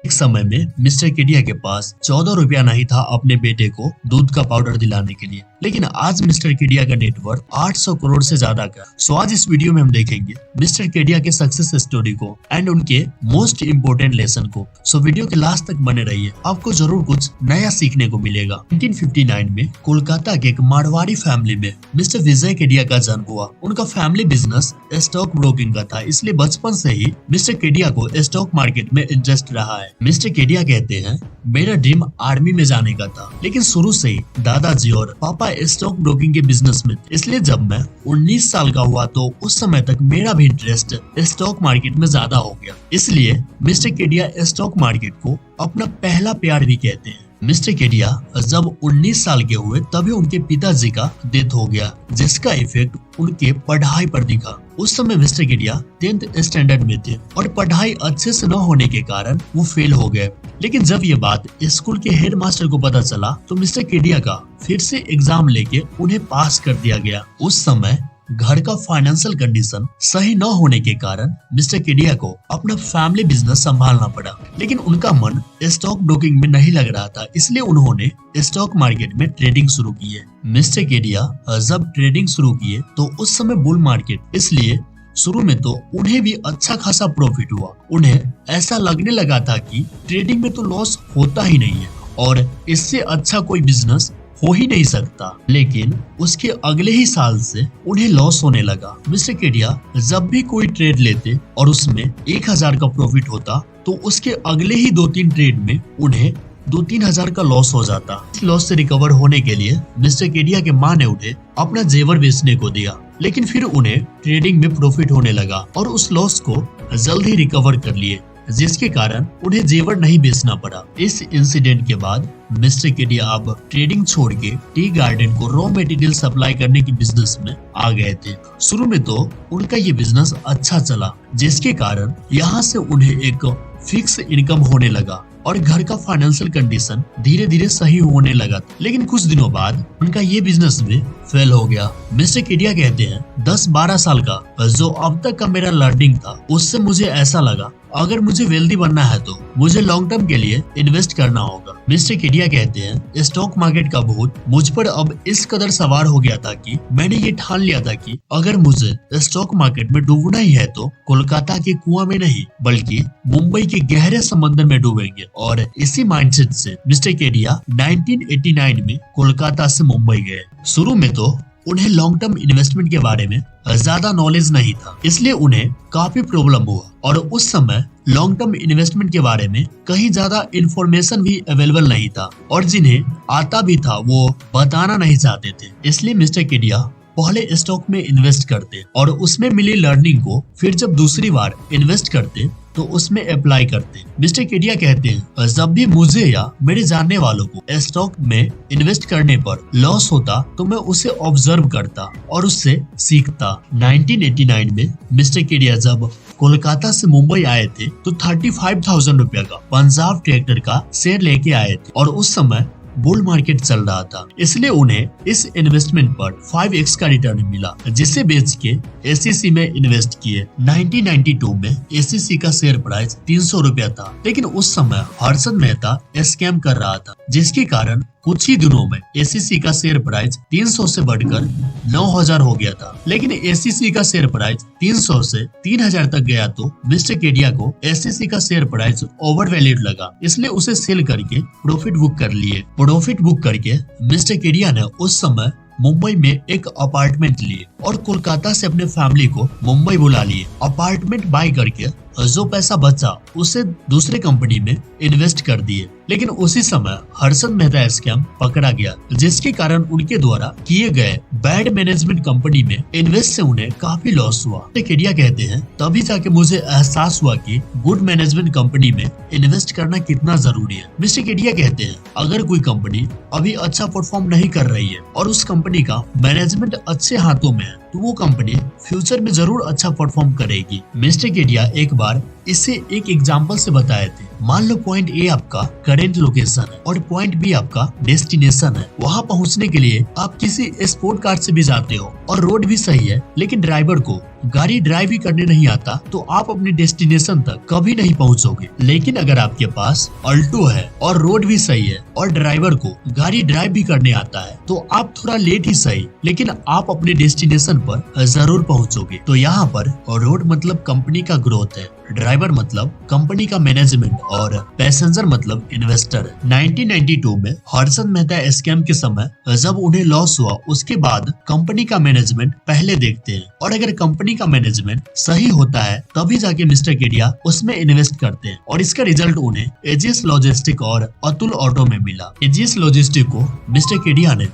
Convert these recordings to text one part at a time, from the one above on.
एक समय में मिस्टर केडिया के पास 14 रुपया नहीं था अपने बेटे को दूध का पाउडर दिलाने के लिए, लेकिन आज मिस्टर केडिया का नेटवर्थ 800 करोड़ से ज्यादा का। सो आज इस वीडियो में हम देखेंगे मिस्टर केडिया के सक्सेस स्टोरी को एंड उनके मोस्ट इम्पोर्टेंट लेसन को। सो वीडियो के लास्ट तक बने रहिए, आपको जरूर कुछ नया सीखने को मिलेगा। 1959 में कोलकाता के एक मारवाड़ी फैमिली में मिस्टर विजय केडिया का जन्म हुआ। उनका फैमिली बिजनेस स्टॉक ब्रोकिंग का था, इसलिए बचपन से ही मिस्टर केडिया को स्टॉक मार्केट में इंटरेस्ट रहा है। मिस्टर केडिया कहते हैं, मेरा ड्रीम आर्मी में जाने का था, लेकिन शुरू से ही दादाजी और पापा स्टॉक ब्रोकिंग के बिजनेस में, इसलिए जब मैं 19 साल का हुआ तो उस समय तक मेरा भी इंटरेस्ट स्टॉक मार्केट में ज्यादा हो गया। इसलिए मिस्टर केडिया स्टॉक मार्केट को अपना पहला प्यार भी कहते हैं। मिस्टर केडिया जब 19 साल के हुए तभी उनके पिताजी का डेथ हो गया, जिसका इफेक्ट उनके पढ़ाई पर दिखा। उस समय मिस्टर केडिया 10th स्टैंडर्ड में थे और पढ़ाई अच्छे से न होने के कारण वो फेल हो गए। लेकिन जब ये बात स्कूल के हेडमास्टर को पता चला तो मिस्टर केडिया का फिर से एग्जाम लेके उन्हें पास कर दिया गया। उस समय घर का फाइनेंशियल कंडीशन सही न होने के कारण मिस्टर केडिया को अपना फैमिली बिजनेस संभालना पड़ा, लेकिन उनका मन स्टॉक ब्रोकिंग में नहीं लग रहा था, इसलिए उन्होंने स्टॉक मार्केट में ट्रेडिंग शुरू की है। मिस्टर केडिया जब ट्रेडिंग शुरू किए तो उस समय बुल मार्केट, इसलिए शुरू में तो उन्हें भी अच्छा खासा प्रॉफिट हुआ। उन्हें ऐसा लगने लगा था कि ट्रेडिंग में तो लॉस होता ही नहीं है और इससे अच्छा कोई बिजनेस हो ही नहीं सकता, लेकिन उसके अगले ही साल से उन्हें लॉस होने लगा। मिस्टर केडिया जब भी कोई ट्रेड लेते और उसमें 1000 का प्रॉफिट होता तो उसके अगले ही 2-3 ट्रेड में उन्हें 2-3 हजार का लॉस हो जाता। इस लॉस से रिकवर होने के लिए मिस्टर केडिया के माँ ने उन्हें अपना जेवर बेचने को दिया, लेकिन फिर उन्हें ट्रेडिंग में प्रॉफिट होने लगा और उस लॉस को जल्द ही रिकवर कर लिए, जिसके कारण उन्हें जेवर नहीं बेचना पड़ा। इस इंसिडेंट के बाद मिस्टर केडिया अब ट्रेडिंग छोड़ के टी गार्डन को रॉ मटेरियल सप्लाई करने की बिजनेस में आ गए थे। शुरू में तो उनका ये बिजनेस अच्छा चला, जिसके कारण यहाँ से उन्हें एक फिक्स इनकम होने लगा और घर का फाइनेंशियल कंडीशन धीरे धीरे सही होने लगा। लेकिन कुछ दिनों बाद उनका ये बिजनेस भी फेल हो गया। मिस्टर केडिया कहते हैं, 10-12 साल का जो अब तक का मेरा लर्निंग था, उससे मुझे ऐसा लगा अगर मुझे वेल्दी बनना है तो मुझे लॉन्ग टर्म के लिए इन्वेस्ट करना होगा। मिस्टर केडिया कहते हैं, स्टॉक मार्केट का भूत मुझ पर अब इस कदर सवार हो गया था कि मैंने ये ठान लिया था कि अगर मुझे स्टॉक मार्केट में डूबना ही है तो कोलकाता के कुआं में नहीं बल्कि मुंबई के गहरे समंदर में डूबेंगे। और इसी माइंडसेट से मिस्टर केडिया 1989 में कोलकाता से मुंबई गए। शुरू में तो उन्हें लॉन्ग टर्म इन्वेस्टमेंट के बारे में ज्यादा नॉलेज नहीं था, इसलिए उन्हें काफी प्रॉब्लम हुआ और उस समय लॉन्ग टर्म इन्वेस्टमेंट के बारे में कहीं ज्यादा इंफॉर्मेशन भी अवेलेबल नहीं था और जिन्हें आता भी था वो बताना नहीं चाहते थे। इसलिए मिस्टर केडिया पहले स्टॉक में इन्वेस्ट करते और उसमें मिली लर्निंग को फिर जब दूसरी बार इन्वेस्ट करते तो उसमें अप्लाई करते। मिस्टर केडिया कहते हैं, जब भी मुझे या मेरे जानने वालों को स्टॉक में इन्वेस्ट करने पर लॉस होता तो मैं उसे ऑब्जर्व करता और उससे सीखता। 1989 में मिस्टर केडिया जब कोलकाता से मुंबई आए थे तो 35,000 रुपया का पंजाब ट्रैक्टर का शेयर लेके आए थे और उस समय बुल मार्केट चल रहा था, इसलिए उन्हें इस इन्वेस्टमेंट पर 5x का रिटर्न मिला, जिसे बेच के एसीसी में इन्वेस्ट किए। 1992 में एसीसी का शेयर प्राइस 300 रुपया था, लेकिन उस समय हर्षद मेहता स्कैम कर रहा था, जिसके कारण कुछ ही दिनों में एसीसी का शेयर प्राइस 300 से बढ़कर 9000 हो गया था। लेकिन एसीसी का शेयर प्राइस 300 से 3000 तक गया तो मिस्टर केडिया को एसीसी का शेयर प्राइस ओवर वैल्यूड लगा, इसलिए उसे सेल करके प्रॉफिट बुक कर लिए। प्रॉफिट बुक करके मिस्टर केडिया ने उस समय मुंबई में एक अपार्टमेंट लिए और कोलकाता से अपने फैमिली को मुंबई बुला लिए। अपार्टमेंट बाय करके जो पैसा बचा उसे दूसरे कंपनी में इन्वेस्ट कर दिए, लेकिन उसी समय हर्षद मेहता स्कैम पकड़ा गया, जिसके कारण उनके द्वारा किए गए बैड मैनेजमेंट कंपनी में इन्वेस्ट से उन्हें काफी लॉस हुआ। केडिया कहते हैं, तभी जाके मुझे एहसास हुआ कि गुड मैनेजमेंट कंपनी में इन्वेस्ट करना कितना जरूरी है। मिस्टर केडिया कहते हैं, अगर कोई कंपनी अभी अच्छा परफॉर्म नहीं कर रही है और उस कंपनी का मैनेजमेंट अच्छे हाथों में है तो वो कंपनी फ्यूचर में जरूर अच्छा परफॉर्म करेगी। मिस्टर केडिया एक बार इसे एक एग्जाम्पल से बताए थे। मान लो पॉइंट ए आपका करेंट लोकेशन है और पॉइंट बी आपका डेस्टिनेशन है। वहाँ पहुँचने के लिए आप किसी स्पोर्ट कार से भी जाते हो और रोड भी सही है, लेकिन ड्राइवर को गाड़ी ड्राइव ही करने नहीं आता तो आप अपने डेस्टिनेशन तक कभी नहीं पहुंचोगे। लेकिन अगर आपके पास अल्टो है और रोड भी सही है और ड्राइवर को गाड़ी ड्राइव भी करने आता है तो आप थोड़ा लेट ही सही, लेकिन आप अपने डेस्टिनेशन पर जरूर पहुंचोगे। तो यहाँ पर रोड मतलब कंपनी का ग्रोथ है, ड्राइवर मतलब कंपनी का मैनेजमेंट और पैसेंजर मतलब इन्वेस्टर। 1992 में हर्षद मेहता स्कैम के समय जब उन्हें लॉस हुआ उसके बाद कंपनी का मैनेजमेंट पहले देखते हैं और अगर कंपनी का मैनेजमेंट सही होता है तभी जाके मिस्टर केडिया उसमें इन्वेस्ट करते हैं और इसका रिजल्ट उन्हें एजीएस लॉजिस्टिक और अतुल ऑटो में मिला। एजीएस लॉजिस्टिक को मिस्टर केडिया ने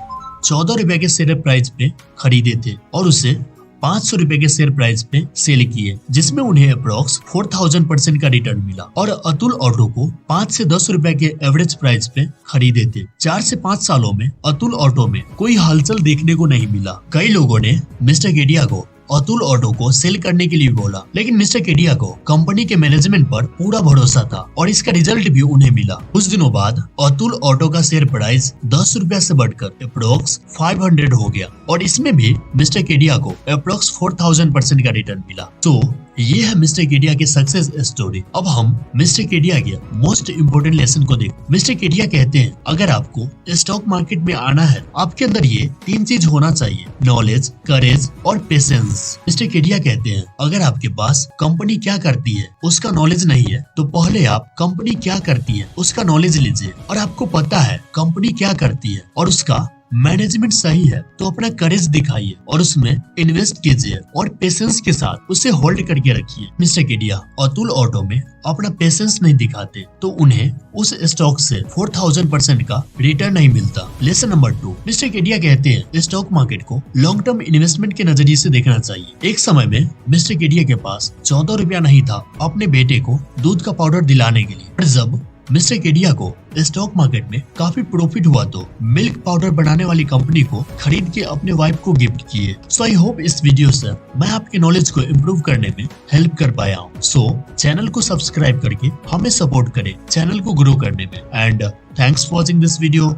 14 रुपए के शेयर प्राइस पे खरीदे थे और उसे 500 रुपए के शेयर प्राइस पे सेल किए, जिसमें उन्हें अप्रोक्स 4000% का रिटर्न मिला। और अतुल ऑटो को 5 से 10 रुपए के एवरेज प्राइस पे खरीदे थे। 4 से 5 सालों में अतुल ऑटो में कोई हलचल देखने को नहीं मिला। कई लोगों ने मिस्टर केडिया को अतुल ऑटो को सेल करने के लिए बोला, लेकिन मिस्टर केडिया को कंपनी के मैनेजमेंट पर पूरा भरोसा था और इसका रिजल्ट भी उन्हें मिला। कुछ दिनों बाद अतुल ऑटो का शेयर प्राइस 10 रुपया से बढ़कर अप्रोक्स 500 हो गया और इसमें भी मिस्टर केडिया को अप्रोक्स 4000% का रिटर्न मिला। तो ये है मिस्टर केडिया की सक्सेस स्टोरी। अब हम मिस्टर केडिया के मोस्ट इम्पोर्टेंट लेसन को देखो। मिस्टर केडिया कहते हैं अगर आपको स्टॉक मार्केट में आना है आपके अंदर ये 3 चीज होना चाहिए, नॉलेज, करेज और पेशेंस। मिस्टर केडिया कहते हैं अगर आपके पास कंपनी क्या करती है उसका नॉलेज नहीं है तो पहले आप कंपनी क्या करती है उसका नॉलेज लीजिए, और आपको पता है कंपनी क्या करती है और उसका मैनेजमेंट सही है तो अपना करेज दिखाइए और उसमें इन्वेस्ट कीजिए और पेशेंस के साथ उसे होल्ड करके रखिए। मिस्टर केडिया अतुल ऑटो में अपना पेशेंस नहीं दिखाते तो उन्हें उस स्टॉक से 4000% का रिटर्न नहीं मिलता। लेसन नंबर 2, मिस्टर केडिया कहते हैं स्टॉक मार्केट को लॉन्ग टर्म इन्वेस्टमेंट के नजरिए से देखना चाहिए। एक समय में मिस्टर केडिया के पास 14 रुपया नहीं था अपने बेटे को दूध का पाउडर दिलाने के लिए, और जब मिस्टर केडिया को स्टॉक मार्केट में काफी प्रॉफिट हुआ तो मिल्क पाउडर बनाने वाली कंपनी को खरीद के अपने वाइफ को गिफ्ट किए। सो आई होप इस वीडियो से मैं आपके नॉलेज को इम्प्रूव करने में हेल्प कर पाया हूँ। सो चैनल को सब्सक्राइब करके हमें सपोर्ट करें चैनल को ग्रो करने में। And thanks for watching this video.